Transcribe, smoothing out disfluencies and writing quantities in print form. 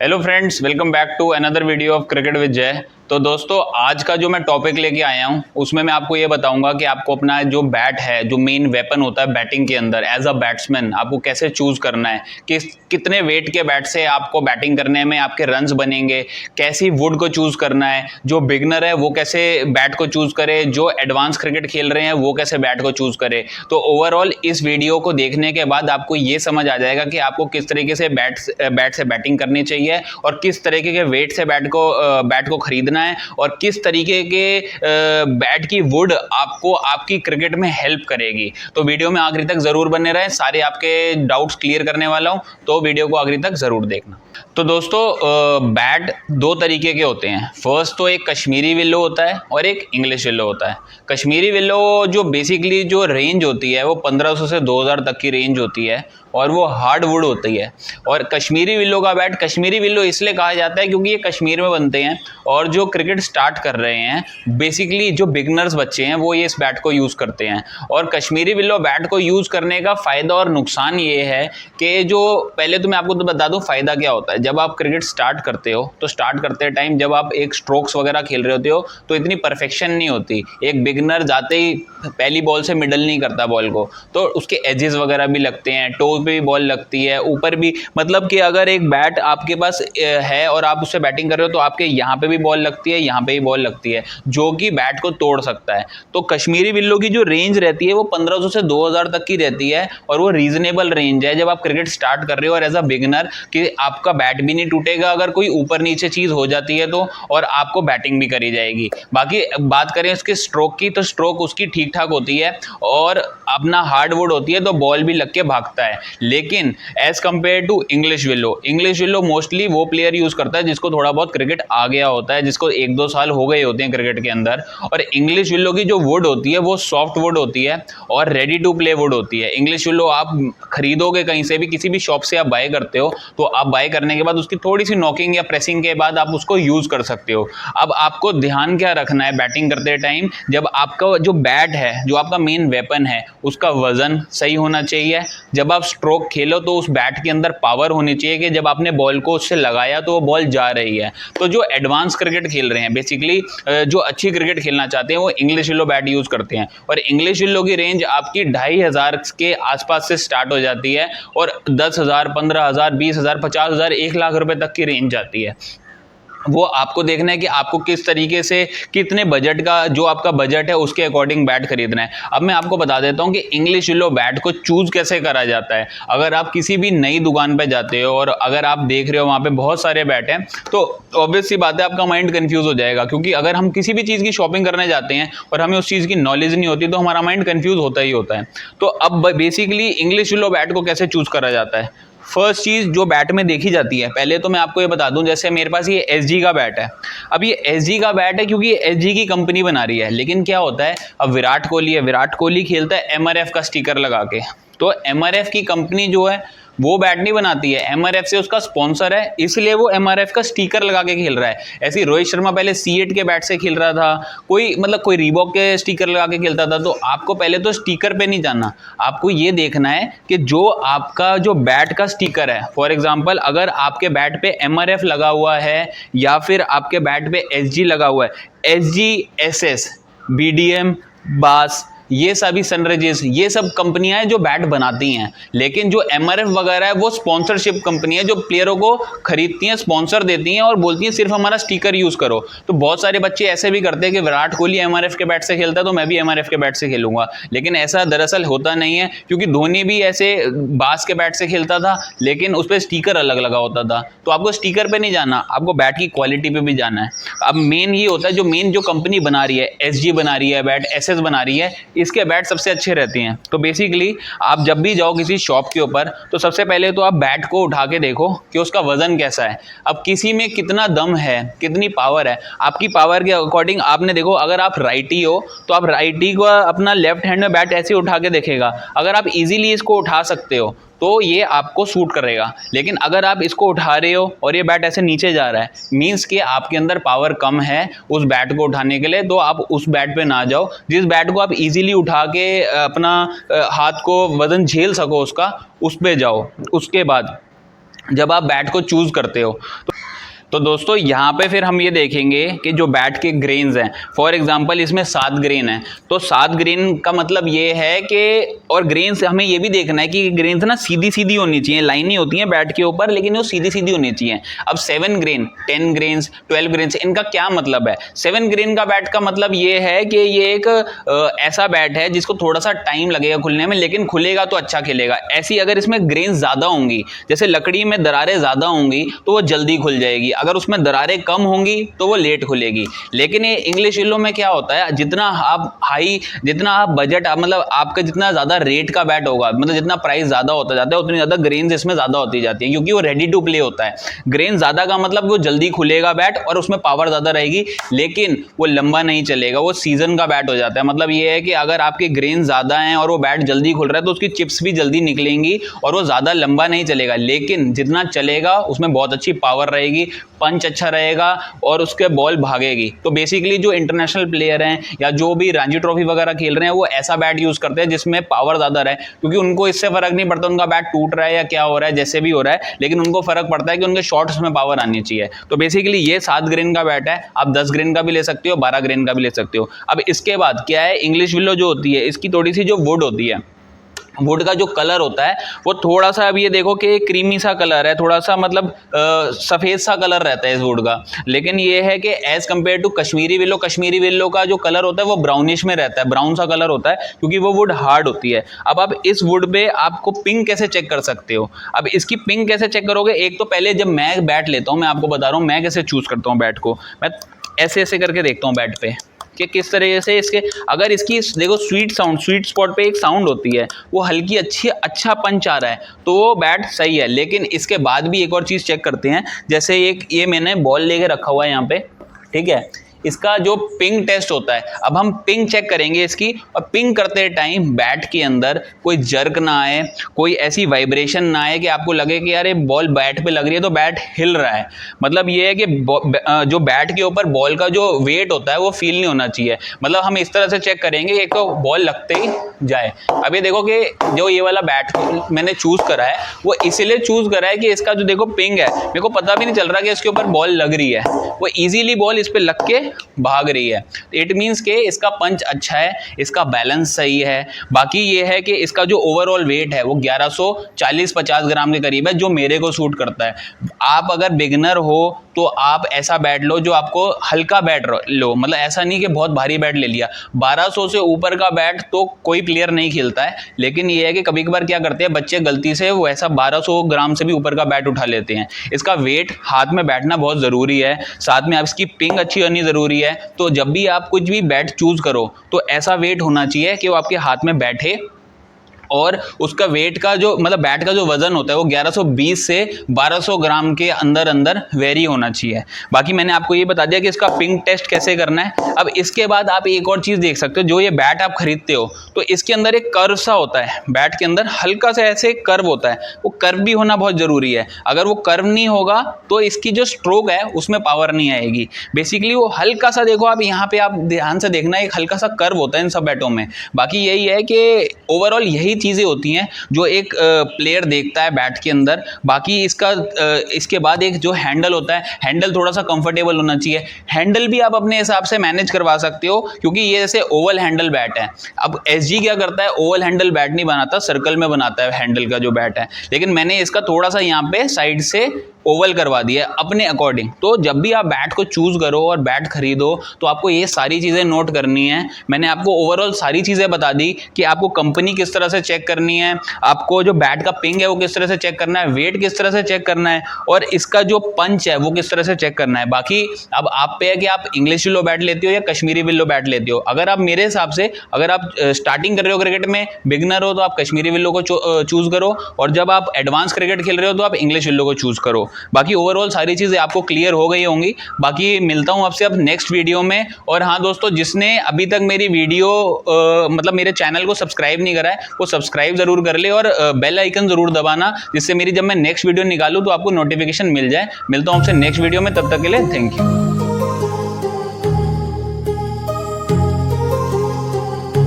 Hello friends, welcome back to another video of cricket with Jay. तो दोस्तों, आज का जो मैं टॉपिक लेके आया हूं उसमें मैं आपको ये बताऊंगा कि आपको अपना जो बैट है, जो मेन वेपन होता है बैटिंग के अंदर एज अ बैट्समैन, आपको कैसे चूज करना है, कितने वेट के बैट से आपको बैटिंग करने में आपके रन्स बनेंगे, कैसी वुड को चूज करना है, जो बिगनर है वो कैसे बैट को चूज करे, जो एडवांस क्रिकेट खेल रहे हैं वो कैसे बैट को चूज करे। तो ओवरऑल इस वीडियो को देखने के बाद आपको ये समझ आ जाएगा कि आपको किस तरीके से बैट से बैटिंग करनी चाहिए और किस तरीके के वेट से बैट को खरीदना है और किस तरीके के बैट की वुड आपको आपकी क्रिकेट में हेल्प करेगी। तो वीडियो में आखिरी तक जरूर बने रहें, सारे आपके डाउट्स क्लियर करने वाला हूं, तो वीडियो को आखिरी तक जरूर देखना। तो दोस्तों, बैट दो तरीके के होते हैं। फर्स्ट तो एक कश्मीरी विल्लो होता है और एक इंग्लिश विल्लो होता है। कश्मीरी विल्लो जो बेसिकली जो रेंज होती है वो 1500 से 2000 तक की रेंज होती है और वो हार्ड वुड होती है। और कश्मीरी विल्लो का बैट कश्मीरी विल्लो इसलिए कहा जाता है क्योंकि ये कश्मीर में बनते हैं और जो क्रिकेट स्टार्ट कर रहे हैं, बेसिकली जो बिगनर्स बच्चे हैं वो ये इस बैट को यूज़ करते हैं। और कश्मीरी विल्लो बैट को यूज़ करने का फ़ायदा और नुकसान ये है कि जो पहले तो मैं आपको तो बता दूं फ़ायदा क्या होता है। जब आप क्रिकेट स्टार्ट करते हो तो स्टार्ट करते टाइम जब आप एक स्ट्रोक्स वगैरह खेल रहे होते हो तो इतनी परफेक्शन नहीं होती। एक बिगनर जाते ही पहली बॉल से मिडल नहीं करता बॉल को, तो उसके एजेस वगैरह भी लगते हैं, टो पे भी बॉल लगती है, ऊपर भी। मतलब कि अगर एक बैट आपके पास है और आप उससे बैटिंग कर रहे हो तो आपके यहाँ पे भी बॉल लगती है, यहाँ पे भी बॉल लगती है, जो कि बैट को तोड़ सकता है। तो कश्मीरी विल्लो की जो रेंज रहती है वो 1500 से 2000 तक की रहती है और वो रीजनेबल रेंज है जब आप क्रिकेट स्टार्ट कर रहे हो और एज अ बिगनर कि आपका बैट भी नहीं टूटेगा अगर कोई ऊपर नीचे चीज हो जाती है तो, और आपको बैटिंग भी करी जाएगी। बाकी बात करें उसके स्ट्रोक की, तो स्ट्रोक उसकी ठीक ठाक होती है और अपना हार्डवुड होती है तो बॉल भी लग के भागता है। लेकिन as compared to English willow mostly वो प्लेयर यूज करता है जिसको थोड़ा बहुत क्रिकेट आ गया होता है, जिसको 1-2 साल हो गए होते हैं क्रिकेट के अंदर। और इंग्लिश विल्लो की जो वुड होती है वो सॉफ्ट वुड होती है और रेडी टू प्ले वुड होती है। इंग्लिश विल्लो आप खरीदोगे कहीं से भी, किसी भी शॉप से आप बाय करते हो तो आप बाय करने के बाद उसकी थोड़ी सी नॉकिंग या प्रेसिंग के बाद आप उसको यूज कर सकते हो। अब आपको ध्यान क्या रखना है बैटिंग करते टाइम, जब आपका जो बैट है, जो आपका मेन वेपन है, उसका वजन सही होना चाहिए। जब आप स्ट्रोक खेलो तो उस बैट के अंदर पावर होनी चाहिए कि जब आपने बॉल को उससे लगाया तो वो बॉल जा रही है। तो जो एडवांस क्रिकेट खेल रहे हैं, बेसिकली जो अच्छी क्रिकेट खेलना चाहते हैं, वो इंग्लिश विल्लो बैट यूज करते हैं। और इंग्लिश विल्लो की रेंज आपकी 2500 के आसपास से स्टार्ट हो जाती है और 10,000, 15,000, 20,000, 50,000, 1 लाख रुपए तक की रेंज जाती है। वो आपको देखना है कि आपको किस तरीके से, कितने बजट का, जो आपका बजट है उसके अकॉर्डिंग बैट खरीदना है। अब मैं आपको बता देता हूं कि इंग्लिश विल्लो बैट को चूज कैसे करा जाता है। अगर आप किसी भी नई दुकान पे जाते हो और अगर आप देख रहे हो वहां पे बहुत सारे बैट हैं तो ऑब्वियस सी बात है आपका माइंड कंफ्यूज हो जाएगा, क्योंकि अगर हम किसी भी चीज़ की शॉपिंग करने जाते हैं और हमें उस चीज़ की नॉलेज नहीं होती तो हमारा माइंड कंफ्यूज होता ही होता है। तो अब बेसिकली इंग्लिश विल्लो बैट को कैसे चूज करा जाता है। फर्स्ट चीज़ जो बैट में देखी जाती है, पहले तो मैं आपको ये बता दूं, जैसे मेरे पास ये एसजी का बैट है। अब ये एसजी का बैट है क्योंकि एसजी की कंपनी बना रही है। लेकिन क्या होता है, अब विराट कोहली है, विराट कोहली खेलता है एमआरएफ का स्टिकर लगा के, तो एमआरएफ की कंपनी जो है वो बैट नहीं बनाती है, एमआरएफ से उसका स्पॉन्सर है, इसलिए वो एमआरएफ का स्टिकर लगा के खेल रहा है। ऐसे रोहित शर्मा पहले C8 के बैट से खेल रहा था, कोई रीबॉक के स्टिकर लगा के खेलता था। तो आपको पहले तो स्टिकर पे नहीं जाना, आपको ये देखना है कि जो आपका जो बैट का स्टिकर है, फॉर एग्जाम्पल अगर आपके बैट पे एमआरएफ लगा हुआ है या फिर आपके बैट पे एसजी लगा हुआ है, एसजी, एसएस, बीडीएम, बास, ये सभी सनराइजर्स, ये सब कंपनियां हैं जो बैट बनाती हैं। लेकिन जो एमआरएफ वगैरह है वो स्पॉन्सरशिप कंपनी है जो प्लेयरों को खरीदती हैं, स्पॉन्सर देती हैं और बोलती हैं सिर्फ हमारा स्टिकर यूज करो। तो बहुत सारे बच्चे ऐसे भी करते हैं कि विराट कोहली एमआरएफ के बैट से खेलता है तो मैं भी एमआरएफ के बैट से खेलूंगा, लेकिन ऐसा दरअसल होता नहीं है, क्योंकि धोनी भी ऐसे बास के बैट से खेलता था लेकिन उस पर स्टिकर अलग लगा होता था। तो आपको स्टिकर पे नहीं जाना, आपको बैट की क्वालिटी पे भी जाना है। अब मेन ये होता है, जो मेन जो कंपनी बना रही है, एसजी बना रही है बैट, एसएस बना रही है, इसके बैट सबसे अच्छे रहते हैं। तो बेसिकली आप जब भी जाओ किसी शॉप के ऊपर तो सबसे पहले तो आप बैट को उठा के देखो कि उसका वजन कैसा है। अब किसी में कितना दम है, कितनी पावर है, आपकी पावर के अकॉर्डिंग आपने देखो, अगर आप राइटी हो तो आप राइटी को अपना लेफ्ट हैंड में बैट ऐसे उठा के देखेगा। अगर आप इजीली इसको उठा सकते हो तो ये आपको सूट करेगा। लेकिन अगर आप इसको उठा रहे हो और ये बैट ऐसे नीचे जा रहा है, मीन्स कि आपके अंदर पावर कम है उस बैट को उठाने के लिए, तो आप उस बैट पे ना जाओ। जिस बैट को आप इजीली उठा के अपना हाथ को वजन झेल सको उसका, उस पे जाओ। उसके बाद जब आप बैट को चूज करते हो। तो दोस्तों यहाँ पे फिर हम ये देखेंगे कि जो बैट के ग्रेन्स हैं, फॉर एग्जांपल इसमें 7 ग्रेन है, तो 7 ग्रेन का मतलब ये है कि, और ग्रेन्स हमें ये भी देखना है कि ग्रेन्स ना सीधी सीधी होनी चाहिए, लाइन नहीं होती है बैट के ऊपर, लेकिन वो सीधी सीधी होनी चाहिए। अब 7 ग्रेन, 10 ग्रेन्स, 12 ग्रेन्स, इनका क्या मतलब है? 7 ग्रेन का बैट का मतलब ये है कि ये एक ऐसा बैट है जिसको थोड़ा सा टाइम लगेगा खुलने में, लेकिन खुलेगा तो अच्छा खेलेगा। ऐसी अगर इसमें ग्रेन्स ज़्यादा होंगी, जैसे लकड़ी में दरारें ज़्यादा होंगी, तो वो जल्दी खुल जाएगी। अगर उसमें दरारें कम होंगी तो वो लेट खुलेगी। लेकिन ये इंग्लिश विलो में क्या होता है, जितना आप बजट, मतलब आपका जितना ज़्यादा रेट का बैट होगा, मतलब जितना प्राइस ज़्यादा होता जाता है, उतनी ज़्यादा ग्रेन्स इसमें ज़्यादा होती जाती है, क्योंकि वो रेडी टू प्ले होता है। ग्रेन ज़्यादा का मतलब वो जल्दी खुलेगा बैट और उसमें पावर ज़्यादा रहेगी, लेकिन वो लंबा नहीं चलेगा, वो सीजन का बैट हो जाता है। मतलब ये है कि अगर आपके ग्रेन ज़्यादा हैं और वो बैट जल्दी खुल रहा है तो उसकी चिप्स भी जल्दी निकलेंगी और वो ज़्यादा लंबा नहीं चलेगा, लेकिन जितना चलेगा उसमें बहुत अच्छी पावर रहेगी, पंच अच्छा रहेगा और उसके बॉल भागेगी। तो बेसिकली जो इंटरनेशनल प्लेयर हैं या जो भी रणजी ट्रॉफी वगैरह खेल रहे हैं, वो ऐसा बैट यूज़ करते हैं जिसमें पावर ज़्यादा रहे, क्योंकि उनको इससे फ़र्क नहीं पड़ता उनका बैट टूट रहा है या क्या हो रहा है, जैसे भी हो रहा है, लेकिन उनको फ़र्क पड़ता है कि उनके शॉट्स में पावर आनी चाहिए। तो बेसिकली ये 7 ग्रेन का बैट है, आप 10 ग्रेन का भी ले सकते हो, 12 ग्रेन का भी ले सकते हो। अब इसके बाद क्या है, इंग्लिश विलो जो होती है, इसकी थोड़ी सी जो वुड होती है, वुड का जो कलर होता है वो थोड़ा सा, अब ये देखो कि क्रीमी सा कलर है, थोड़ा सा मतलब सफ़ेद सा कलर रहता है इस वुड का। लेकिन ये है कि as compared to Kashmiri willow का जो कलर होता है वो ब्राउनिश में रहता है, ब्राउन सा कलर होता है, क्योंकि वो वुड हार्ड होती है। अब आप इस वुड पे आपको पिंग कैसे चेक कर सकते हो? अब इसकी पिंग कैसे चेक करोगे? एक तो पहले जब मैं बैट लेता हूँ, मैं आपको बता रहा हूँ मैं कैसे चूज़ करता हूँ बैट को। मैं ऐसे ऐसे करके देखता हूँ बैट पे कि किस तरह से इसके, अगर इसकी देखो स्वीट स्पॉट पे एक साउंड होती है, वो हल्की अच्छा पंच आ रहा है, तो वो बैट सही है। लेकिन इसके बाद भी एक और चीज़ चेक करते हैं, जैसे ये मैंने बॉल लेके रखा हुआ है यहाँ पे, ठीक है, इसका जो पिंग टेस्ट होता है, अब हम पिंग चेक करेंगे इसकी, और पिंग करते टाइम बैट के अंदर कोई जर्क ना आए, कोई ऐसी वाइब्रेशन ना आए कि आपको लगे कि यार ये बॉल बैट पे लग रही है तो बैट हिल रहा है। मतलब ये है कि जो बैट के ऊपर बॉल का जो वेट होता है वो फील नहीं होना चाहिए। मतलब हम इस तरह से चेक करेंगे, एक तो बॉल लगते ही जाए। अब ये देखो कि जो ये वाला बैट मैंने चूज़ करा है, वो इसीलिए चूज़ करा है कि इसका जो देखो पिंग है, मेरे को पता भी नहीं चल रहा कि इसके ऊपर बॉल लग रही है, वो ईजीली बॉल इस पर लग के भाग रही है। इट मीन्स के इसका पंच अच्छा है, इसका बैलेंस सही है। बाकी ये है कि इसका जो ओवरऑल वेट है वो 1140-50 ग्राम के करीब है, जो मेरे को सूट करता है। आप अगर बिगिनर हो तो आप ऐसा बैट लो जो आपको हल्का बैट लो, मतलब ऐसा नहीं कि बहुत भारी बैट ले लिया। 1200 से ऊपर का बैट तो कोई प्लेयर नहीं खेलता है, लेकिन ये है कि कभी कभार क्या करते हैं बच्चे, गलती से वो ऐसा 1200 ग्राम से भी ऊपर का बैट उठा लेते हैं। इसका वेट हाथ में बैठना बहुत ज़रूरी है, साथ में आप इसकी पिंग अच्छी होनी ज़रूरी है। तो जब भी आप कुछ भी बैट चूज़ करो तो ऐसा वेट होना चाहिए कि वो आपके हाथ में बैठे, और उसका वेट का जो, मतलब बैट का जो वजन होता है वो 1120 से 1200 ग्राम के अंदर वेरी होना चाहिए। बाकी मैंने आपको ये बता दिया कि इसका पिंग टेस्ट कैसे करना है। अब इसके बाद आप एक और चीज़ देख सकते हो, जो ये बैट आप खरीदते हो तो इसके अंदर एक कर्व सा होता है, बैट के अंदर हल्का सा ऐसे कर्व होता है, वो कर्व भी होना बहुत ज़रूरी है। अगर वो कर्व नहीं होगा तो इसकी जो स्ट्रोक है उसमें पावर नहीं आएगी। बेसिकली वो हल्का सा, देखो आप यहाँ पे, आप ध्यान से देखना, एक हल्का सा कर्व होता है इन सब बैटों में। बाकी यही है कि ओवरऑल यही चीज़ें होती हैं जो एक प्लेयर देखता है बैट के अंदर। बाकी इसके बाद एक जो हैंडल होता है, हैंडल थोड़ा सा कंफर्टेबल होना चाहिए। हैंडल भी आप अपने हिसाब से मैनेज करवा सकते हो, क्योंकि ये जैसे ओवल हैंडल बैट है। अब एसजी क्या करता है, ओवल हैंडल बैट नहीं बनाता, सर्कल में बनाता है हैंडल का जो बैट है, लेकिन मैंने इसका थोड़ा सा यहाँ पे साइड से ओवल करवा दिया अपने अकॉर्डिंग। तो जब भी आप बैट को चूज़ करो और बैट खरीदो तो आपको ये सारी चीज़ें नोट करनी है। मैंने आपको ओवरऑल सारी चीज़ें बता दी कि आपको कंपनी किस तरह से चेक करनी है, आपको जो बैट का पिंग है वो किस तरह से चेक करना है, वेट किस तरह से चेक करना है, और इसका जो पंच है वो किस तरह से चेक करना है। बाकी अब आप पे है कि आप इंग्लिश विलो बैट लेते हो या कश्मीरी विलो बैट लेते हो। अगर आप, मेरे हिसाब से, अगर आप स्टार्टिंग कर रहे हो क्रिकेट में, बिगिनर हो, तो आप कश्मीरी विलो को चूज़ करो, और जब आप एडवांस क्रिकेट खेल रहे हो तो आप इंग्लिश विलो को चूज़ करो। बाकी ओवरऑल सारी चीज़ें आपको क्लियर हो गई होंगी। बाकी मिलता हूँ आपसे अब नेक्स्ट वीडियो में। और हाँ दोस्तों, जिसने अभी तक मेरी वीडियो मतलब मेरे चैनल को सब्सक्राइब नहीं करा है वो सब्सक्राइब ज़रूर कर ले, और बेल आइकन ज़रूर दबाना, जिससे मेरी जब मैं नेक्स्ट वीडियो निकालूँ तो आपको नोटिफिकेशन मिल जाए। मिलता हूँ आपसे नेक्स्ट वीडियो में, तब तक के लिए थैंक यू।